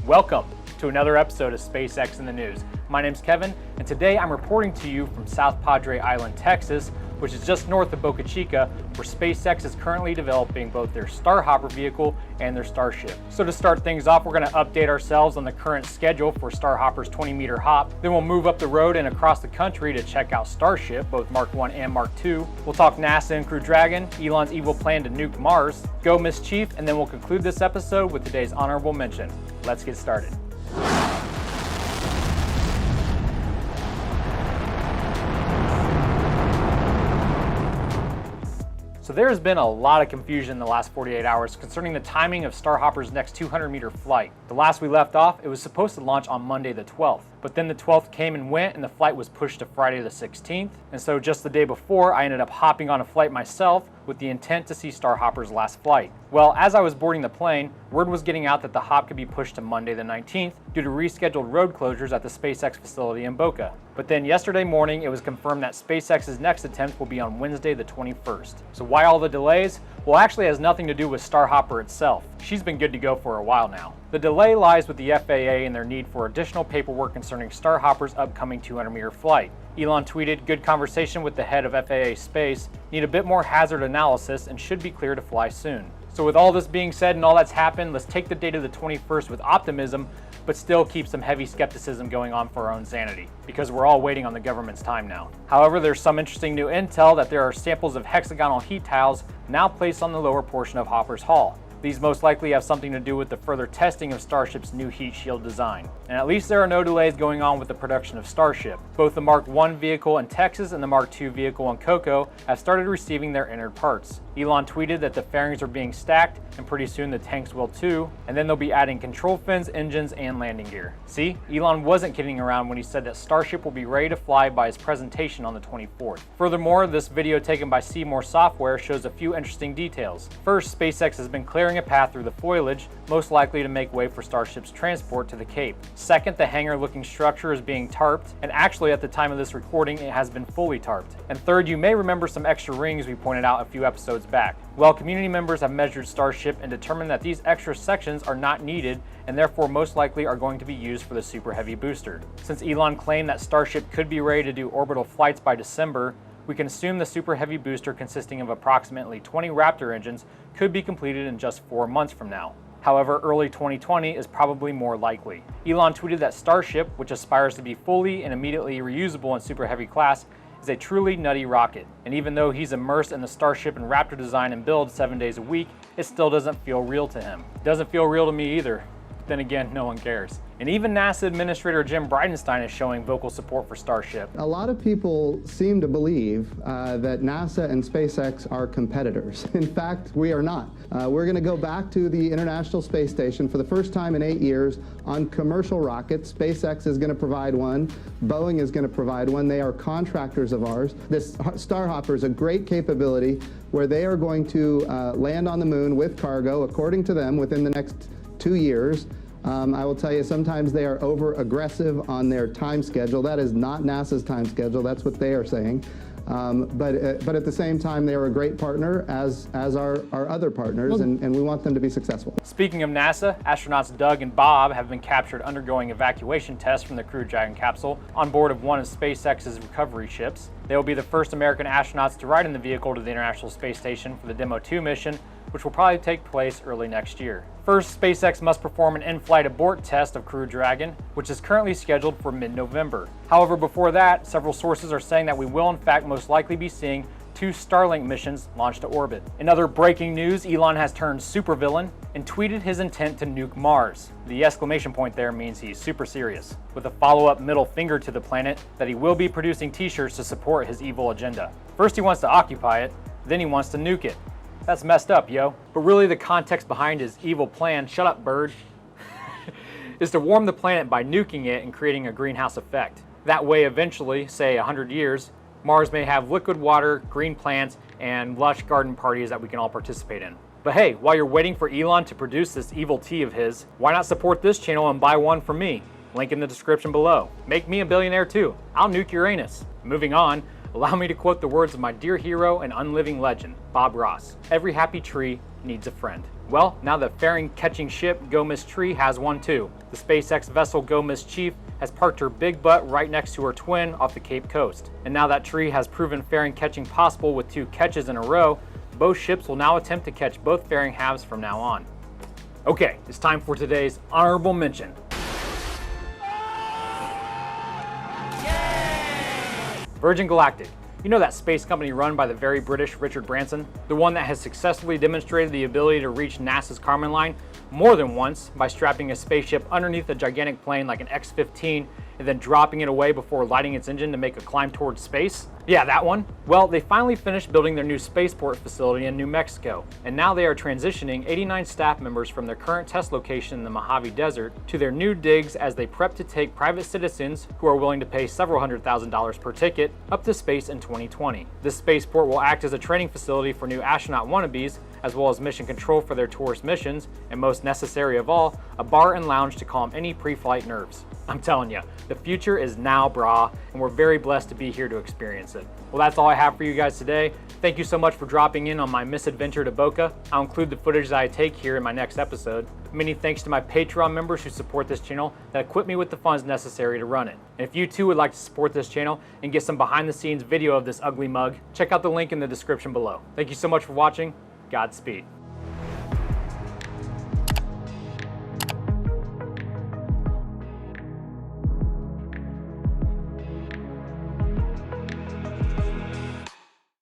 Welcome to another episode of SpaceX in the News. My name's Kevin, and today I'm reporting to you from South Padre Island, Texas, which is just north of Boca Chica, where SpaceX is currently developing both their Starhopper vehicle and their Starship. So to start things off, we're going to update ourselves on the current schedule for Starhopper's 20-meter hop. Then we'll move up the road and across the country to check out Starship, both Mark 1 and Mark 2. We'll talk NASA and Crew Dragon, Elon's evil plan to nuke Mars, Go Mischief, and then we'll conclude this episode with today's honorable mention. Let's get started. So there has been a lot of confusion in the last 48 hours concerning the timing of Starhopper's next 200-meter flight. The last we left off, it was supposed to launch on Monday the 12th, but then the 12th came and went and the flight was pushed to Friday the 16th. And so just the day before, I ended up hopping on a flight myself with the intent to see Starhopper's last flight. Well, as I was boarding the plane, word was getting out that the hop could be pushed to Monday the 19th due to rescheduled road closures at the SpaceX facility in Boca. But then yesterday morning, it was confirmed that SpaceX's next attempt will be on Wednesday the 21st. So why all the delays? Well, actually it has nothing to do with Starhopper itself. She's been good to go for a while now. The delay lies with the FAA and their need for additional paperwork concerning Starhopper's upcoming 200-meter flight. Elon tweeted, "Good conversation with the head of FAA Space, need a bit more hazard analysis and should be clear to fly soon." So with all this being said and all that's happened, let's take the date of the 21st with optimism, but still keep some heavy skepticism going on for our own sanity, because we're all waiting on the government's time now. However, there's some interesting new intel that there are samples of hexagonal heat tiles now placed on the lower portion of Hopper's hull. These most likely have something to do with the further testing of Starship's new heat shield design. And at least there are no delays going on with the production of Starship. Both the Mark 1 vehicle in Texas and the Mark 2 vehicle in Cocoa have started receiving their entered parts. Elon tweeted that the fairings are being stacked and pretty soon the tanks will too, and then they'll be adding control fins, engines, and landing gear. See, Elon wasn't kidding around when he said that Starship will be ready to fly by his presentation on the 24th. Furthermore, this video taken by Seymour Software shows a few interesting details. First, SpaceX has been clearing a path through the foliage, most likely to make way for Starship's transport to the Cape. Second, the hangar-looking structure is being tarped, and actually at the time of this recording, it has been fully tarped. And third, you may remember some extra rings we pointed out a few episodes back. Well, community members have measured Starship and determined that these extra sections are not needed and therefore most likely are going to be used for the Super Heavy booster. Since Elon claimed that Starship could be ready to do orbital flights by December, we can assume the Super Heavy booster consisting of approximately 20 Raptor engines could be completed in just 4 months from now. However, early 2020 is probably more likely. Elon tweeted that Starship, which aspires to be fully and immediately reusable in Super Heavy class, is a truly nutty rocket. And even though he's immersed in the Starship and Raptor design and build 7 days a week, it still doesn't feel real to him. It doesn't feel real to me either. But then again, no one cares. And even NASA Administrator Jim Bridenstine is showing vocal support for Starship. A lot of people seem to believe that NASA and SpaceX are competitors. In fact, we are not. We're going to go back to the International Space Station for the first time in 8 years on commercial rockets. SpaceX is going to provide one. Boeing is going to provide one. They are contractors of ours. This Starhopper is a great capability where they are going to land on the moon with cargo, according to them, within the next 2 years. I will tell you, sometimes they are over-aggressive on their time schedule. That is not NASA's time schedule. That's what they are saying. But at the same time, they are a great partner, as are our other partners, and we want them to be successful. Speaking of NASA, astronauts Doug and Bob have been captured undergoing evacuation tests from the Crew Dragon capsule on board of one of SpaceX's recovery ships. They will be the first American astronauts to ride in the vehicle to the International Space Station for the Demo 2 mission, which will probably take place early next year. First, SpaceX must perform an in-flight abort test of Crew Dragon, which is currently scheduled for mid-November. However, before that, several sources are saying that we will in fact most likely be seeing 2 Starlink missions launched to orbit. In other breaking news, Elon has turned supervillain and tweeted his intent to nuke Mars. The exclamation point there means he's super serious, with a follow-up middle finger to the planet that he will be producing t-shirts to support his evil agenda. First he wants to occupy it, then he wants to nuke it. That's messed up, yo. But really the context behind his evil plan, shut up bird, is to warm the planet by nuking it and creating a greenhouse effect. That way eventually, say 100 years, Mars may have liquid water, green plants, and lush garden parties that we can all participate in. But hey, while you're waiting for Elon to produce this evil tea of his, why not support this channel and buy one from me? Link in the description below. Make me a billionaire too. I'll nuke Uranus. Moving on, allow me to quote the words of my dear hero and unliving legend, Bob Ross. Every happy tree needs a friend. Well, now the fairing-catching ship Go Miss Tree has one too. The SpaceX vessel Go Miss Chief has parked her big butt right next to her twin off the Cape Coast. And now that Tree has proven fairing catching possible with 2 catches in a row, both ships will now attempt to catch both fairing halves from now on. Okay, it's time for today's honorable mention. Virgin Galactic. You know that space company run by the very British Richard Branson? The one that has successfully demonstrated the ability to reach NASA's Kármán line more than once by strapping a spaceship underneath a gigantic plane like an X-15 and then dropping it away before lighting its engine to make a climb towards space? Yeah, that one. Well, they finally finished building their new spaceport facility in New Mexico, and now they are transitioning 89 staff members from their current test location in the Mojave Desert to their new digs as they prep to take private citizens who are willing to pay several $100,000 per ticket up to space in 2020. This spaceport will act as a training facility for new astronaut wannabes, as well as mission control for their tourist missions, and most necessary of all, a bar and lounge to calm any pre-flight nerves. I'm telling you, the future is now, brah, and we're very blessed to be here to experience it. Well, that's all I have for you guys today. Thank you so much for dropping in on my misadventure to Boca. I'll include the footage that I take here in my next episode. Many thanks to my Patreon members who support this channel that equip me with the funds necessary to run it. And if you too would like to support this channel and get some behind the scenes video of this ugly mug, check out the link in the description below. Thank you so much for watching. Godspeed.